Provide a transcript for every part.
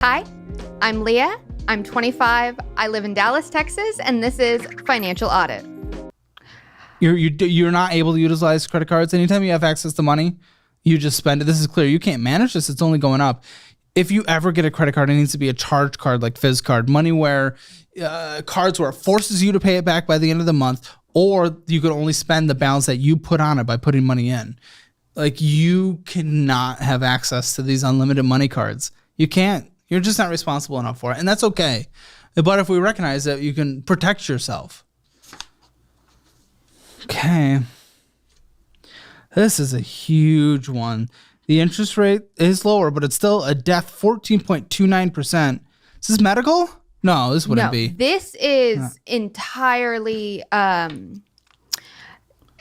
Hi, I'm Leah. I'm 25. I live in Dallas, Texas, and this is Financial Audit. You're not able to utilize credit cards. Anytime you have access to money, you just spend it. This is clear. You can't manage this. It's only going up. If you ever get a credit card, it needs to be a charge card like Fizz card, money where cards where it forces you to pay it back by the end of the month, or you could only spend the balance that you put on it by putting money in. Like, you cannot have access to these unlimited money cards. You can't. You're just not responsible enough for it. And that's okay. But if we recognize that, you can protect yourself. Okay. This is a huge one. The interest rate is lower, but it's still a death 14.29%. Is this medical? No, this wouldn't be. This is entirely,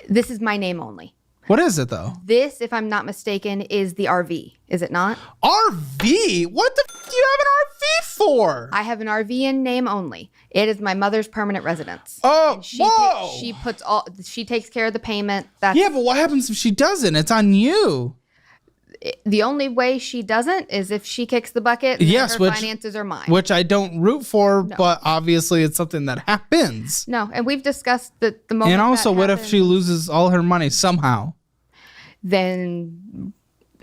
this is my name only. What is it, though? This, if I'm not mistaken, is the RV. Is it not? RV? What the f*** do you have an RV for? I have an RV in name only. It is my mother's permanent residence. Oh, and whoa! She takes care of the payment. Yeah, but what happens if she doesn't? It's on you. The only way she doesn't is if she kicks the bucket. And her finances are mine. Which I don't root for, but obviously it's something that happens. No, and we've discussed the moment. And also, what if she loses all her money somehow? Then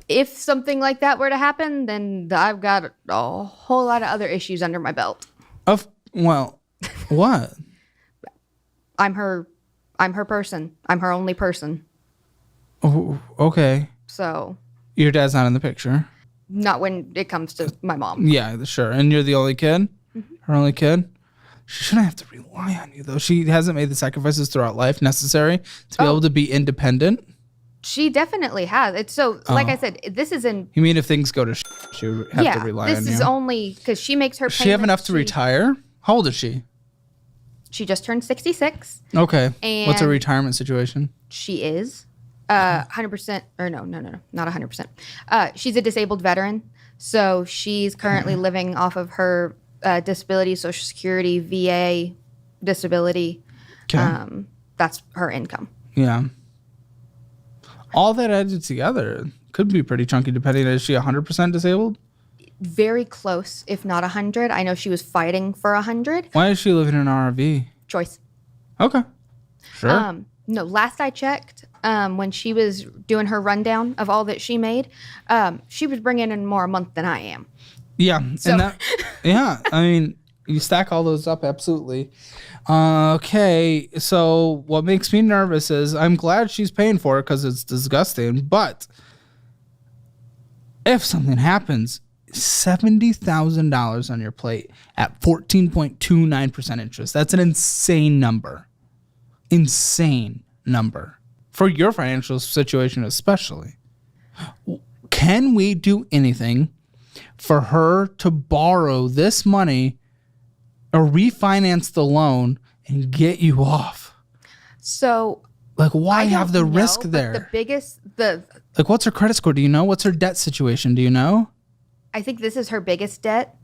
if something like that were to happen, then I've got a whole lot of other issues under my belt. Well, what? I'm her person. I'm her only person. Oh, okay. So your dad's not in the picture. Not when it comes to my mom. Yeah, sure. And you're the only kid? Mm-hmm. Her only kid? She shouldn't have to rely on you, though. She hasn't made the sacrifices throughout life necessary to be able to be independent. She definitely has. It's so, like I said, this is in... You mean if things go to she would have to rely on you? This is only because she makes her payments. Does she have enough to retire? How old is she? She just turned 66. Okay. And what's her retirement situation? She is 100%, or no, not 100%. She's a disabled veteran. So she's currently living off of her disability, Social Security, VA, disability. Okay. That's her income. Yeah. All that added together could be pretty chunky, depending. Is she 100% disabled? Very close, if not 100. I know she was fighting for 100. Why is she living in an RV? Choice. Okay. Sure. No, last I checked, when she was doing her rundown of all that she made, she was bringing in more a month than I am. Yeah. So. Yeah. I mean, you stack all those up, absolutely. Okay, so what makes me nervous is I'm glad she's paying for it because it's disgusting, but if something happens, $70,000 on your plate at 14.29% interest. That's an insane number. Insane number. For your financial situation especially. Can we do anything for her to borrow this money or refinance the loan and get you off? So, like, why have the risk there? Like, what's her credit score? Do you know? What's her debt situation? Do you know? I think this is her biggest debt.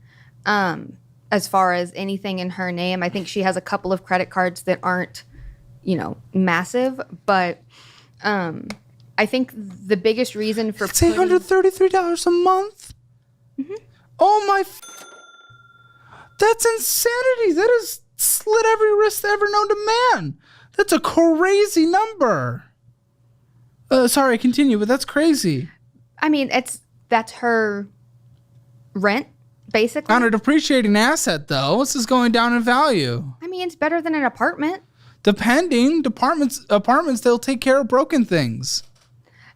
As far as anything in her name, I think she has a couple of credit cards that aren't, massive, but I think the biggest reason for it's $833 a month. Mm-hmm. Oh my! That's insanity. That has slit every wrist ever known to man. That's a crazy number. Sorry, continue, but that's crazy. I mean, that's her rent, basically. On a depreciating asset, though. This is going down in value. I mean, it's better than an apartment. Depending. Apartments, they'll take care of broken things.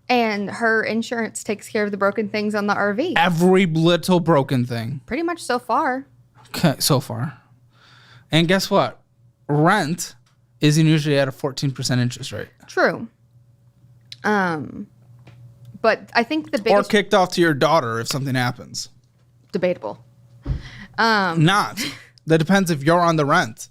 And her insurance takes care of the broken things on the RV. Every little broken thing. Pretty much so far. Okay, so far. And guess what? Rent isn't usually at a 14% interest rate. True. But I think the biggest... Or kicked off to your daughter if something happens. Debatable. Not. That depends if you're on the rent.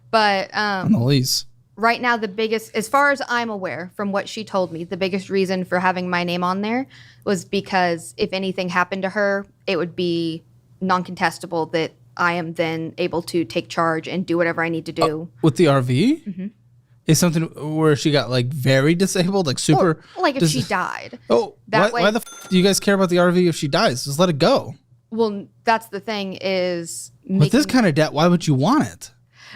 But... on the lease. Right now, the biggest, as far as I'm aware from what she told me, the biggest reason for having my name on there was because if anything happened to her, it would be non-contestable that I am then able to take charge and do whatever I need to do. With the RV? Mm-hmm. Is something where she got like very disabled, like super... Well, like if she died. Oh, why the f*** do you guys care about the RV if she dies? Just let it go. Well, that's the thing is With this kind of debt, why would you want it?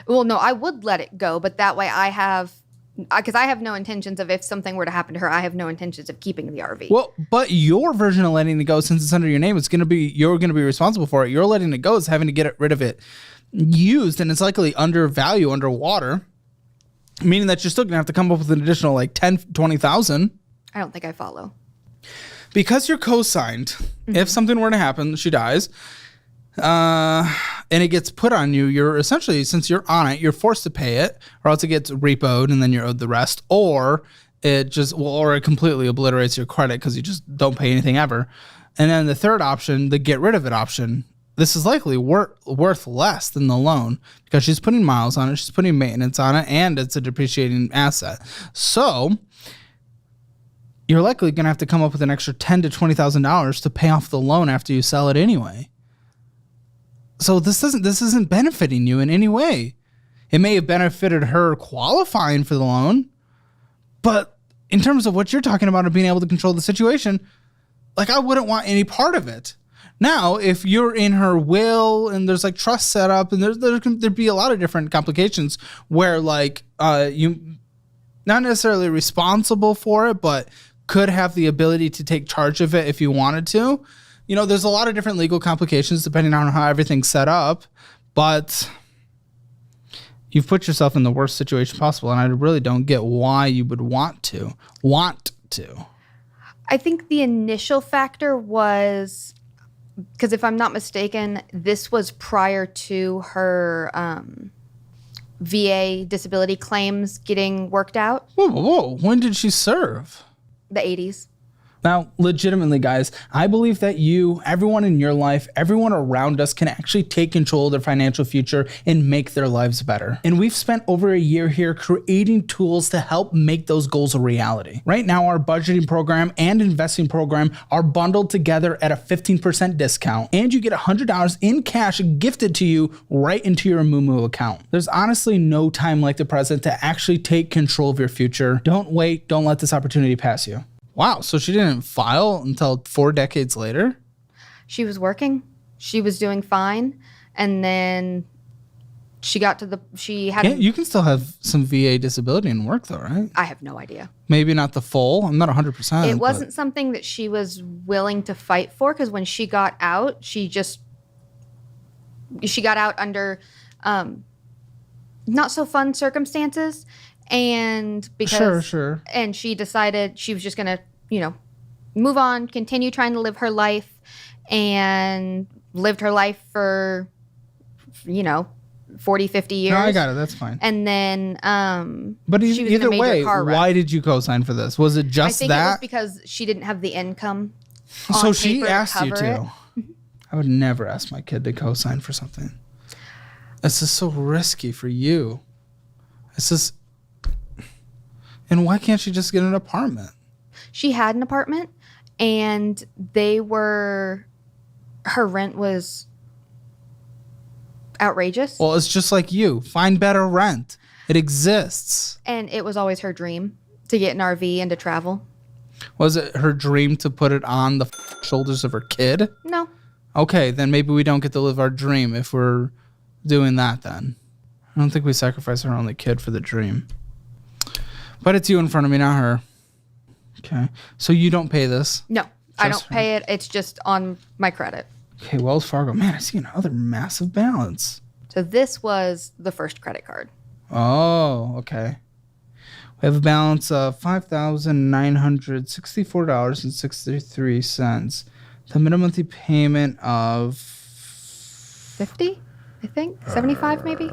Well, no, I would let it go, but that way because I have no intentions of, if something were to happen to her, I have no intentions of keeping the RV. Well, but your version of letting it go, since it's under your name, you're going to be responsible for it. You're letting it go is having to get rid of it used, and it's likely underwater, meaning that you're still going to have to come up with an additional like 10, 20,000. I don't think I follow. Because you're co-signed, if something were to happen, she dies, and it gets put on you, you're essentially, since you're on it, you're forced to pay it, or else it gets repoed and then you're owed the rest, or it completely obliterates your credit because you just don't pay anything ever. And then the third option, the get rid of it option, this is likely worth less than the loan because she's putting miles on it, she's putting maintenance on it, and it's a depreciating asset. So you're likely going to have to come up with an extra $10,000 to $20,000 to pay off the loan after you sell it anyway. So this isn't benefiting you in any way. It may have benefited her qualifying for the loan, but in terms of what you're talking about of being able to control the situation, like I wouldn't want any part of it. Now, if you're in her will and there's like trust set up and there'd be a lot of different complications where like you not necessarily responsible for it, but could have the ability to take charge of it if you wanted to. You know, there's a lot of different legal complications depending on how everything's set up, but you've put yourself in the worst situation possible, and I really don't get why you would want to. I think the initial factor was, because if I'm not mistaken, this was prior to her VA disability claims getting worked out. Whoa. When did she serve? The 80s. Now, legitimately, guys, I believe that everyone in your life, everyone around us can actually take control of their financial future and make their lives better. And we've spent over a year here creating tools to help make those goals a reality. Right now, our budgeting program and investing program are bundled together at a 15% discount, and you get $100 in cash gifted to you right into your Moomoo account. There's honestly no time like the present to actually take control of your future. Don't wait. Don't let this opportunity pass you. Wow, so she didn't file until 4 decades later? She was working. She was doing fine. And then she got to you can still have some VA disability and work though, right? I have no idea. Maybe not the full. I'm not 100%. It wasn't something that she was willing to fight for, because when she got out, she got out under not so fun circumstances. And because sure. And she decided she was just going to, move on, continue trying to live her life, and lived her life for, 40, 50 years. No, I got it. That's fine. And then but either way, why did you co-sign for this? Was it just it was because she didn't have the income. So she asked you to. I would never ask my kid to co-sign for something. This is so risky for you. And why can't she just get an apartment? She had an apartment, and her rent was outrageous. Well, it's just like you. Find better rent. It exists. And it was always her dream to get an RV and to travel. Was it her dream to put it on the shoulders of her kid? No. Okay, then maybe we don't get to live our dream if we're doing that then. I don't think we sacrifice our only kid for the dream. But it's you in front of me, not her. Okay. So you don't pay this? No, I don't pay it. It's just on my credit. Okay, Wells Fargo. Man, I see another massive balance. So this was the first credit card. Oh, okay. We have a balance of $5,964.63. The minimum monthly payment of 50, I think. 75 maybe.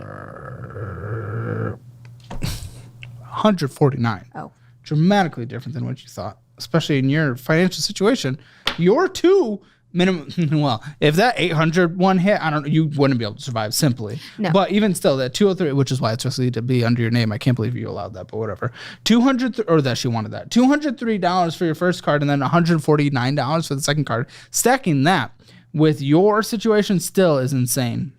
149. Oh. Dramatically different than what you thought, especially in your financial situation. Your two minimum, well, if that 800 one hit, you wouldn't be able to survive simply. No. But even still, that 203, which is why it's supposed to be under your name. I can't believe you allowed that, but whatever. $203 for your first card and then $149 for the second card. Stacking that with your situation still is insane.